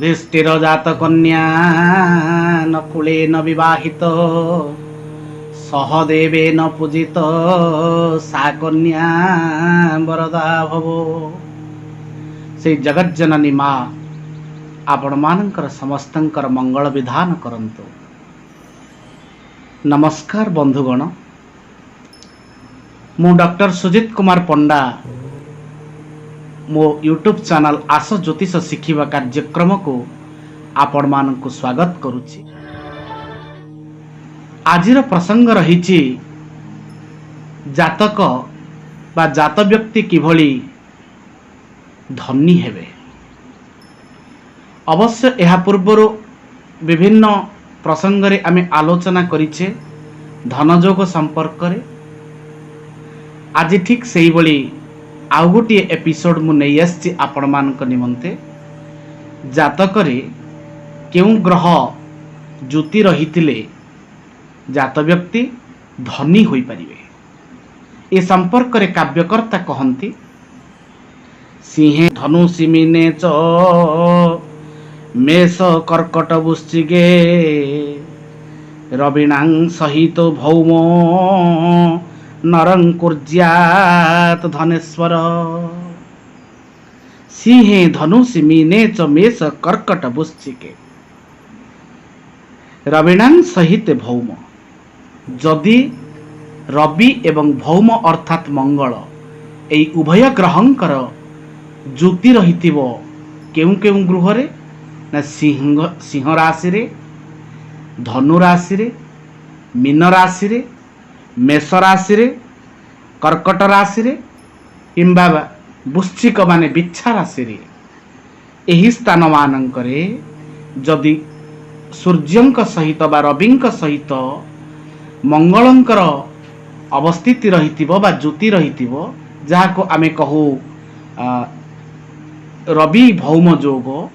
युधिष्ठिर जात कन्या नकुले न विवाहित सहदेवे न पूजित सा कन्या वरदा भवो। से जगज्जननी माँ आपण मानकर समस्तंकर मंगल विधान करंतु। नमस्कार बंधुगण, मु डॉक्टर सुजित कुमार पंडा मो यूट्यूब चैनल आस ज्योतिष शिखिबा कार्यक्रम को आपण मानकु स्वागत करुछि। आजिर प्रसंग रहिछि जातक बा जात व्यक्ति किभली धनी हेबे। अवश्य यह पूर्वर विभिन्न प्रसंग रे आमे आलोचना करिछे धनजोग संपर्क रे। आज ठीक सेही भली आउ गोटे एपिसोड मु नहीं आछि आपण मानक निमंते। जातक रे केउ ग्रह ज्योति रहितिले जात व्यक्ति धनी होई परिबे। ए संपर्क रे काव्यकर्ता कहंती सिंहे धनु सिमिने च मेष कर्कट वृश्चिके रविणां सहित भौम नरंकुर्ज्यात धनेश्वर। सिंहे धनु सिमिने च मेष कर्कट वृश्चिके रविणां सहित भौम। जदि रवि एवं भौम अर्थात मंगल एई उभय ग्रहंकर ज्योति रहिथिबो केउ केउ गृह रे ना सिंह राशि रे, धनु राशि रे, मीन राशि रे, मेष राशि रे, कर्कट राशि रे किंबा वृश्चिक माने बिच्छा राशि रे एही स्थान मानंकरे जदि सूर्यंक सहित बा रविंक सहित मंगलंकर अवस्थिति रहिथिबो बा ज्योति रहिथिबो जाहाको आमे कहू रवि भौम जोग,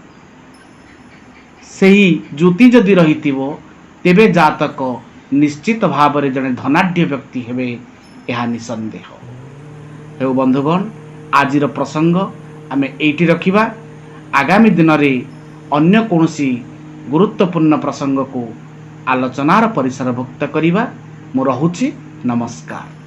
सेही ज्योति जदि रहिथिबो तेबे जातक निश्चित भाव में जड़े धनाढ़ व्यक्ति हेबे यह निसंदेह। हे बंधुगण, आजिर प्रसंग आमे एइठी रखिबा। आगामी दिन में अन्य कोनोसी गुरुत्वपूर्ण प्रसंग को आलोचनार परिसरभुक्त करिबा। मु रहुछि। नमस्कार।